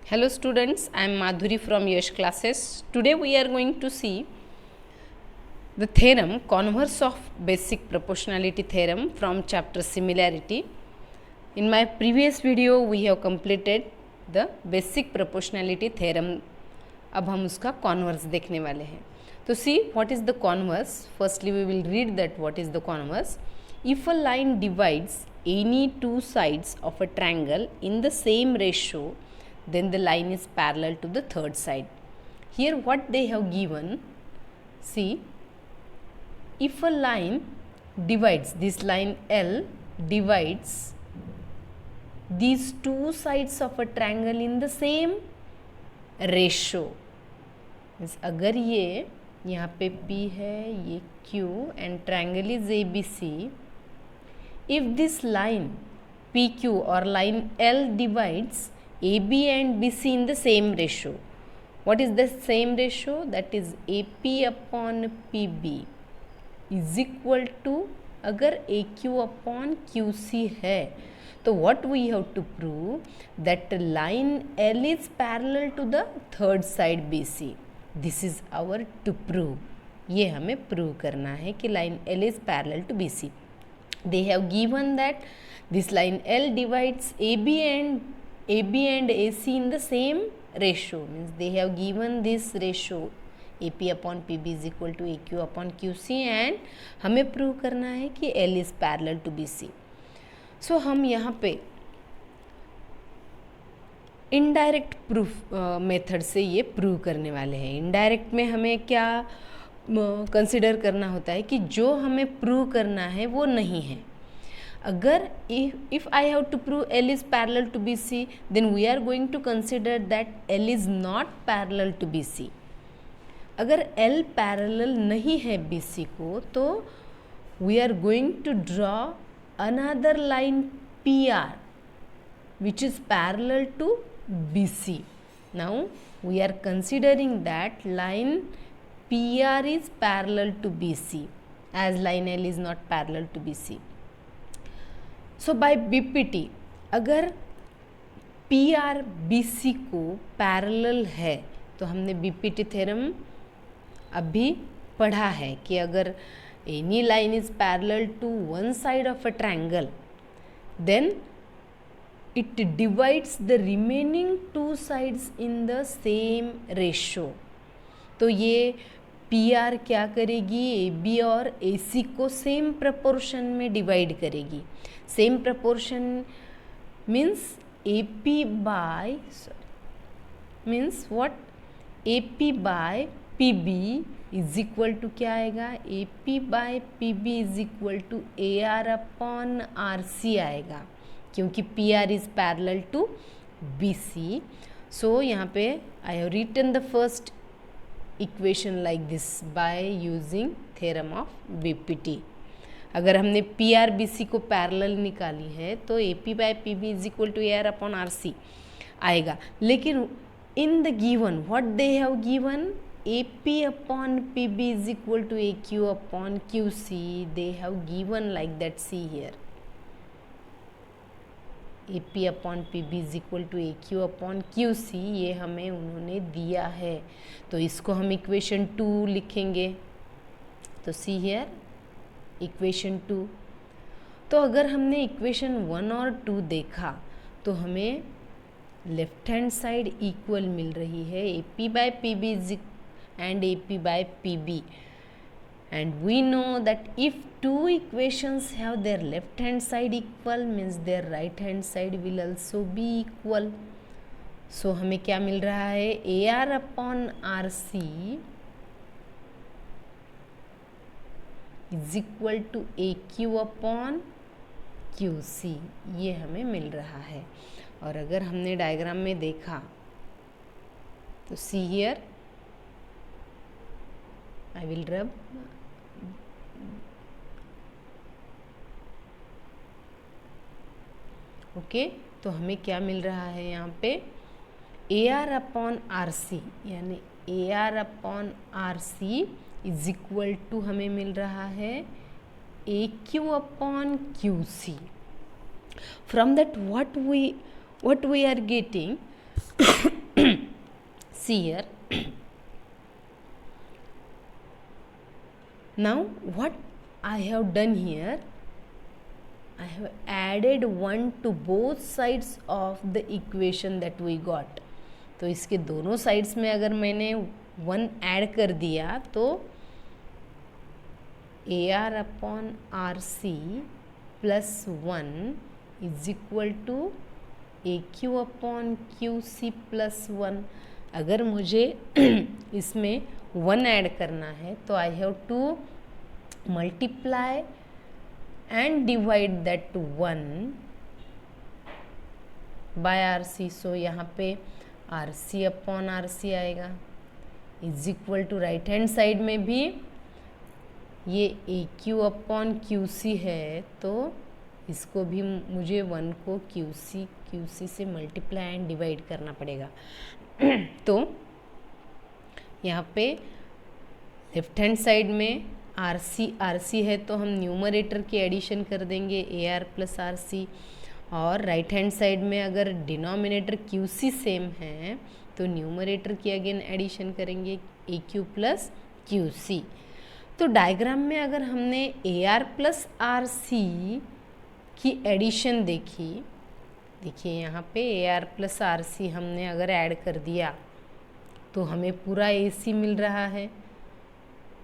Hello students, I am Madhuri from Yash classes. Today we are going to see the theorem converse of basic proportionality theorem from chapter similarity. In my previous video we have completed the basic proportionality theorem. अब हम उसका converse देखने वाले हैं. तो see what is the converse. Firstly we will read that what is the converse. If a line divides any two sides of a triangle in the same ratio, then the line is parallel to the third side. Here what they have given, see, if a line divides, this line L divides these two sides of a triangle in the same ratio, means अगर ये यहाँ पे P है, ये Q and triangle is ABC, if this line PQ or line L divides AB and BC in the same ratio. What is the same ratio? That is AP upon PB is equal to, अगर AQ upon QC है तो what we have to prove that line L is parallel to the third side BC. This is our to prove. ये हमें prove करना है कि line L is parallel to BC. They have given that this line L divides AB and AC in the same ratio, means they have given this ratio AP upon PB is equal to AQ upon QC and हमें prove करना है कि L is parallel to BC. So हम यहाँ पे indirect proof method से ये prove करने वाले हैं. इनडायरेक्ट में हमें क्या कंसिडर करना होता है कि जो हमें प्रूव करना है वो नहीं है. अगर if I have to prove L is parallel to BC, then we are going to consider that L is not parallel to BC. अगर L parallel नहीं है BC को तो we are going to draw another line PR which is parallel to BC. Now we are considering that line PR is parallel to BC as line L is not parallel to BC. So by BPT अगर PR BC को parallel है तो हमने BPT theorem अभी पढ़ा है कि अगर any line is parallel to one side of a triangle then it divides the remaining two sides in the same ratio. तो ये PR क्या करेगी, AB और AC को सेम प्रपोर्शन में डिवाइड करेगी. Same proportion means AP by means what, AP by PB is equal to क्या आएगा, AP by PB is equal to AR upon RC आएगा क्योंकि PR is parallel to BC. So यहाँ पे I have written the first equation like this by using theorem of BPT. अगर हमने PR BC को parallel निकाली है तो AP by PB is equal to AR upon RC आएगा. लेकिन in the given what they have given, AP upon PB is equal to AQ upon QC, they have given like that. See here AP upon PB is equal to AQ upon QC, ये हमें उन्होंने दिया है तो इसको हम equation 2 लिखेंगे. तो सी हियर इक्वेशन 2. तो अगर हमने इक्वेशन 1 और 2 देखा तो हमें लेफ्ट हैंड साइड इक्वल मिल रही है AP by PB and AP by PB. And we know that if two equations have their left hand side equal means their right hand side will also be equal. So हमें क्या मिल रहा है, AR upon RC is equal to AQ upon QC, ये हमें मिल रहा है. और अगर हमने डायग्राम में देखा तो see here I will rub. Okay तो हमें क्या मिल रहा है यहाँ पे, AR अपॉन RC यानी AR upon RC is equal to हमें मिल रहा है AQ upon QC. From that what we are getting see here. Now what I have done here, I have added 1 to both sides of the equation that we got. तो इसके दोनों sides में अगर मैंने 1 ऐड कर दिया तो AR upon RC plus 1 is equal to AQ upon QC plus 1. अगर मुझे इसमें 1 ऐड करना है तो I have to multiply and divide that 1 by RC. So यहाँ पे RC अपॉन RC आएगा is equal to right hand side में भी ये AQ अपॉन QC है तो इसको भी मुझे 1 को QC से मल्टीप्लाई एंड डिवाइड करना पड़ेगा. तो यहाँ पे लेफ्ट हैंड साइड में RC है तो हम न्यूमरेटर की एडिशन कर देंगे AR प्लस RC, और राइट हैंड साइड में अगर डिनोमिनेटर QC सेम है तो न्यूमरेटर की अगेन एडिशन करेंगे AQ प्लस QC. तो डायग्राम में अगर हमने AR प्लस RC की एडिशन देखिए यहाँ पे AR प्लस RC हमने अगर ऐड कर दिया तो हमें पूरा AC मिल रहा है,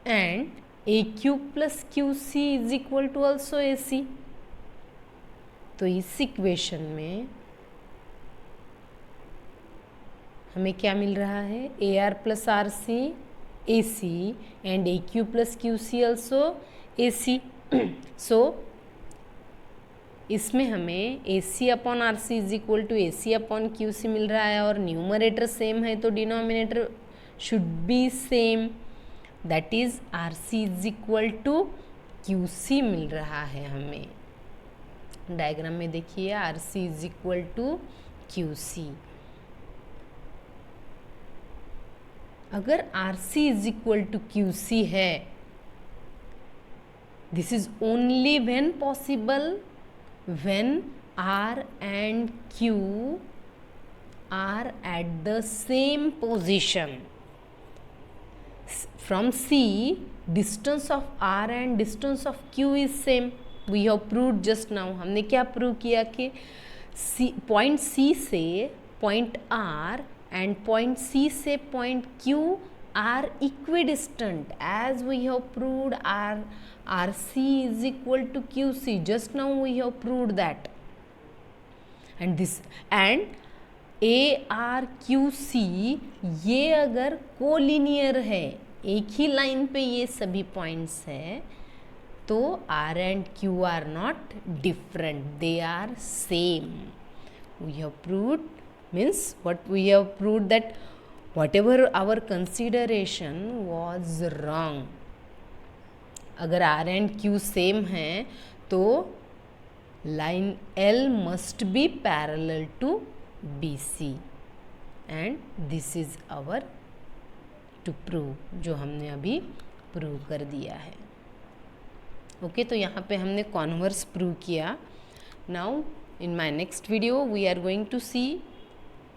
and AQ plus QC is equal to also AC. तो इस इक्वेशन में हमें क्या मिल रहा है, AR plus RC AC and AQ plus QC also AC. So इसमें हमें AC upon RC is equal to AC upon QC मिल रहा है, और न्यूमरेटर सेम है तो denominator should be same, that is RC is equal to QC मिल रहा है हमें. डायग्राम में देखिए RC is equal to QC. अगर RC is equal to QC है, this is only when possible when R and Q are at the same position. From C, distance of R and distance of Q is same. We have proved just now. हमने क्या prove किया कि point C से point R and point C से point Q are equidistant, as we have proved RC is equal to QC. Just now we have proved that. And ARQC ये अगर collinear है, एक ही लाइन पे ये सभी पॉइंट्स हैं, तो R and Q are not different, they are same. We have proved, means what we have proved, that whatever our consideration was wrong. अगर R and Q सेम हैं तो line L must be parallel to BC, and this is our to prove, जो हमने अभी prove कर दिया है. Okay, तो यहाँ पे हमने कॉन्वर्स प्रूव किया. Now in my next video we are going to see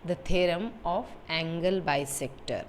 the theorem of angle bisector.